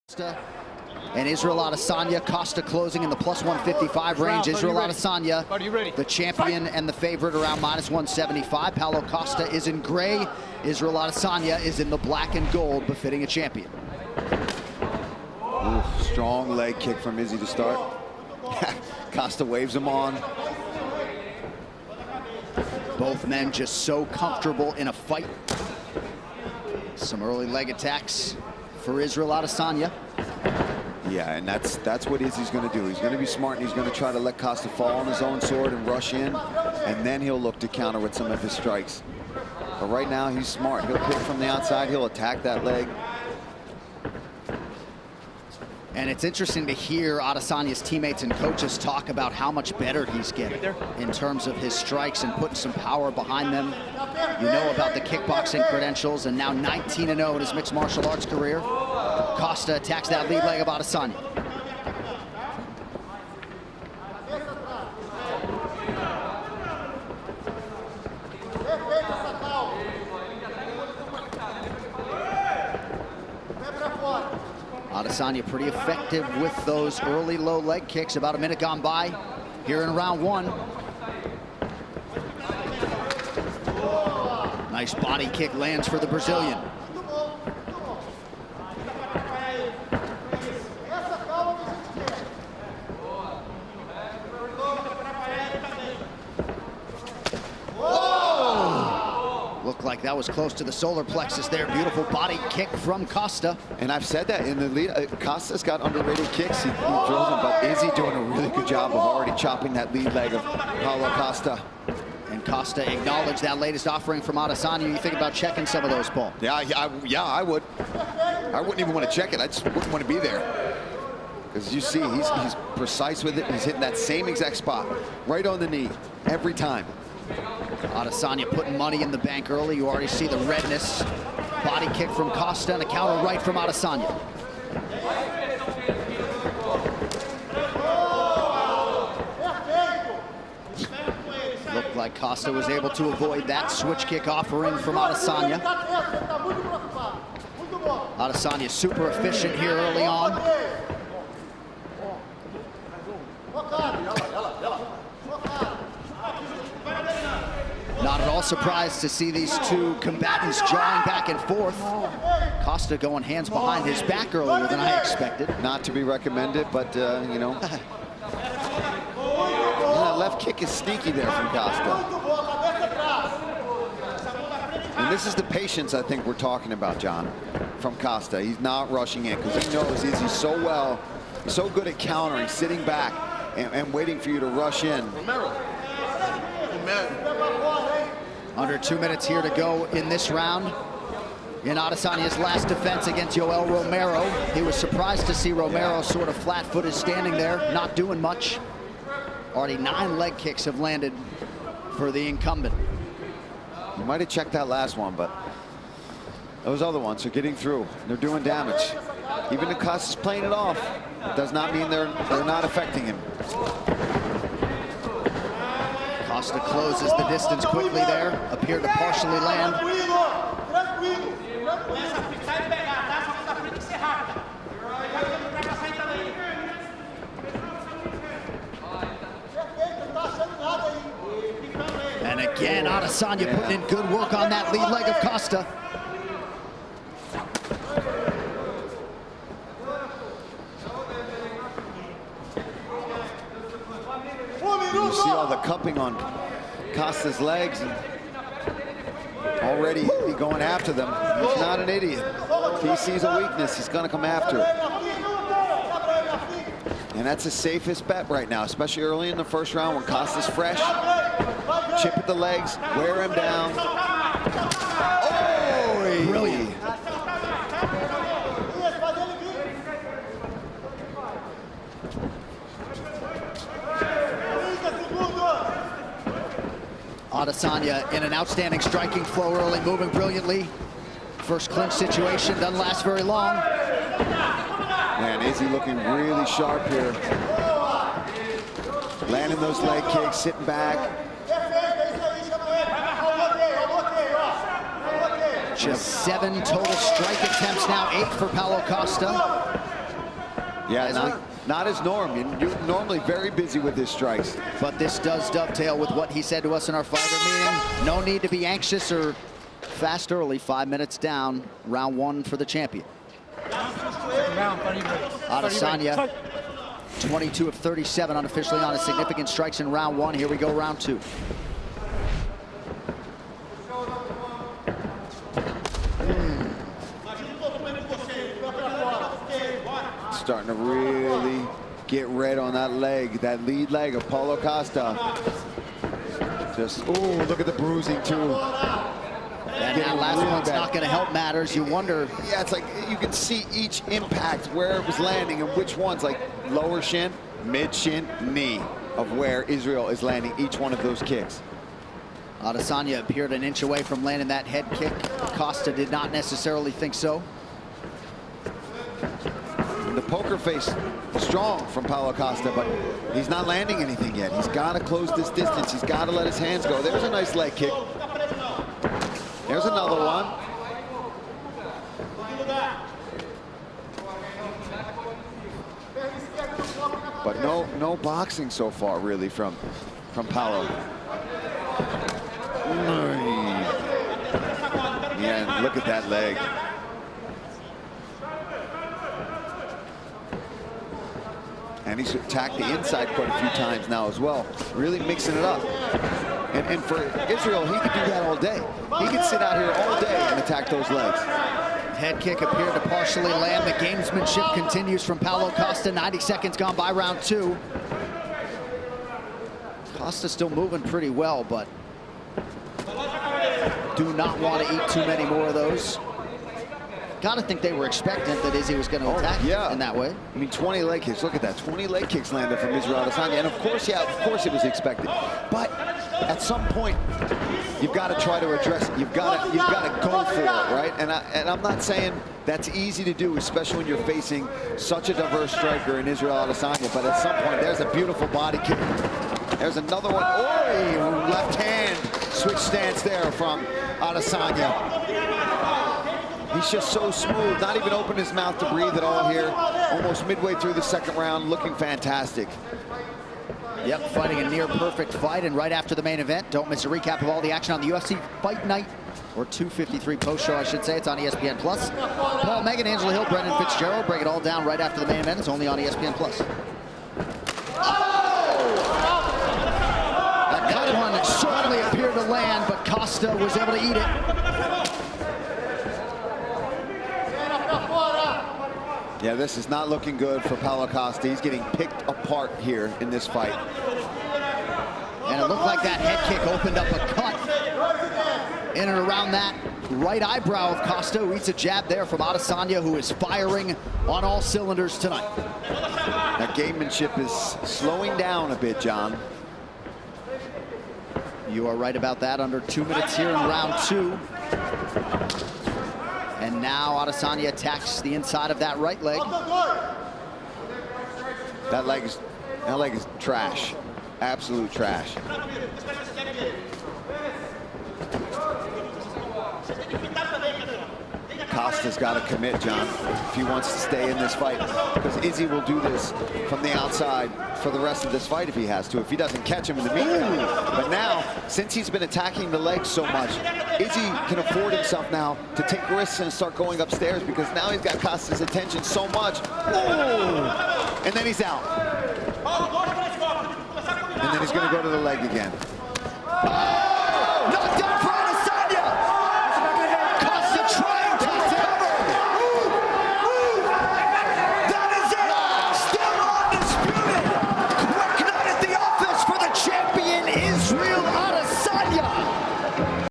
Costa and Israel Adesanya. Costa closing in the plus 155 range. Israel Adesanya, the champion and the favorite, around minus 175. Paulo Costa is in gray. Israel Adesanya is in the black and gold, befitting a champion. Ooh, strong leg kick from Izzy to start. Costa waves him on. Both men just so comfortable in a fight. Some early leg attacks for Israel Adesanya. Yeah, and that's what Izzy's going to do. He's going to be smart, and he's going to try to let Costa fall on his own sword and rush in, and then he'll look to counter with some of his strikes. But right now, he's smart. He'll kick from the outside. He'll attack that leg. And it's interesting to hear Adesanya's teammates and coaches talk about how much better he's getting in terms of his strikes and putting some power behind them. You know about the kickboxing credentials, and now 19-0 in his mixed martial arts career. Costa attacks that lead leg of Adesanya. Adesanya pretty effective with those early low leg kicks. About a minute gone by here in round one. Nice body kick lands for the Brazilian. Looked like that was close to the solar plexus there. Beautiful body kick from Costa. And I've said that in the lead. Costa's got underrated kicks. He throws them, but Izzy doing a really good job of already chopping that lead leg of Paulo Costa. And Costa acknowledged that latest offering from Adesanya. You think about checking some of those, Paul? Yeah, I would. I wouldn't even want to check it. I just wouldn't want to be there. Because you see, he's precise with it. He's hitting that same exact spot, right on the knee, every time. Adesanya putting money in the bank early. You already see the redness. Body kick from Costa and a counter right from Adesanya. Looked like Costa was able to avoid that switch kick offering from Adesanya. Adesanya super efficient here early on. Not at all surprised to see these two combatants jawing back and forth. Costa going hands behind his back earlier than I expected. Not to be recommended, but, you know. That left kick is sneaky there from Costa. And this is the patience I think we're talking about, John, from Costa. He's not rushing in because he knows Izzy's so good at countering, sitting back and waiting for you to rush in. Under 2 minutes here to go in this round. In Adesanya's last defense against Yoel Romero, he was surprised to see Romero sort of flat-footed standing there, not doing much. Already 9 leg kicks have landed for the incumbent. You might have checked that last one, but those other ones are getting through. They're doing damage. Even if Costa's playing it off, it does not mean they're not affecting him. Costa closes the distance quickly there, appeared to partially land. And again, Adesanya putting in good work on that lead leg of Costa. You see all the cupping on Costa's legs, and already going after them. He's not an idiot. If he sees a weakness, he's going to come after it. And that's the safest bet right now, especially early in the first round when Costa's fresh. Chip at the legs, wear him down. Oh, brilliant. Adesanya in an outstanding striking flow early, moving brilliantly. First clinch situation, doesn't last very long. Man, Izzy looking really sharp here. Landing those leg kicks, sitting back. Just 7 total strike attempts now, 8 for Paulo Costa. Yeah, not his norm. You're normally very busy with his strikes. But this does dovetail with what he said to us in our fighter meeting. No need to be anxious or fast early. 5 minutes down, round 1 for the champion. Adesanya, 22 of 37 unofficially on his significant strikes in round 1. Here we go, round 2. Starting to really get red on that leg, that lead leg of Paulo Costa. Just, oh, look at the bruising too. And that last one's not going to help matters. You wonder. Yeah, it's like you can see each impact where it was landing and which ones, like lower shin, mid shin, knee, of where Israel is landing each one of those kicks. Adesanya appeared an inch away from landing that head kick. Costa did not necessarily think so. The poker face strong from Paulo Costa, but he's not landing anything yet. He's got to close this distance. He's got to let his hands go. There's a nice leg kick. There's another one. But no boxing so far, really, from Paulo. Yeah, look at that leg. And he's attacked the inside quite a few times now as well, really mixing it up. And for Israel, he could do that all day. He could sit out here all day and attack those legs. Head kick appeared to partially land. The gamesmanship continues from Paulo Costa. 90 seconds gone by round 2. Costa still moving pretty well, but do not want to eat too many more of those. Got to think they were expectant that Izzy was going to attack in that way. I mean, 20 leg kicks. Look at that. 20 leg kicks landed from Israel Adesanya. And of course, yeah, of course it was expected. But at some point, you've got to try to address it. You've got to go for it, right? And I'm not saying that's easy to do, especially when you're facing such a diverse striker in Israel Adesanya. But at some point, there's a beautiful body kick. There's another one. Oh, left hand switch stance there from Adesanya. He's just so smooth, not even open his mouth to breathe at all here. Almost midway through the second round, looking fantastic. Yep, fighting a near perfect fight, and right after the main event, don't miss a recap of all the action on the UFC Fight Night, or 253 post-show, I should say. It's on ESPN+. Paul, Megan, Angela Hill, Brendan Fitzgerald break it all down right after the main event. It's only on ESPN+. That cut one certainly appeared to land, but Costa was able to eat it. Yeah, this is not looking good for Paulo Costa. He's getting picked apart here in this fight. And it looked like that head kick opened up a cut in and around that right eyebrow of Costa, who eats a jab there from Adesanya, who is firing on all cylinders tonight. That gamemanship is slowing down a bit, John. You are right about that. Under 2 minutes here in round 2. And now Adesanya attacks the inside of that right leg. That leg is trash. Absolute trash. Costa's got to commit, John, if he wants to stay in this fight. Because Izzy will do this from the outside for the rest of this fight if he has to, if he doesn't catch him in the meantime. But now, since he's been attacking the legs so much, Izzy can afford himself now to take risks and start going upstairs, because now he's got Costa's attention so much. Ooh. And then he's out. And then he's going to go to the leg again. Oh! Knocked down for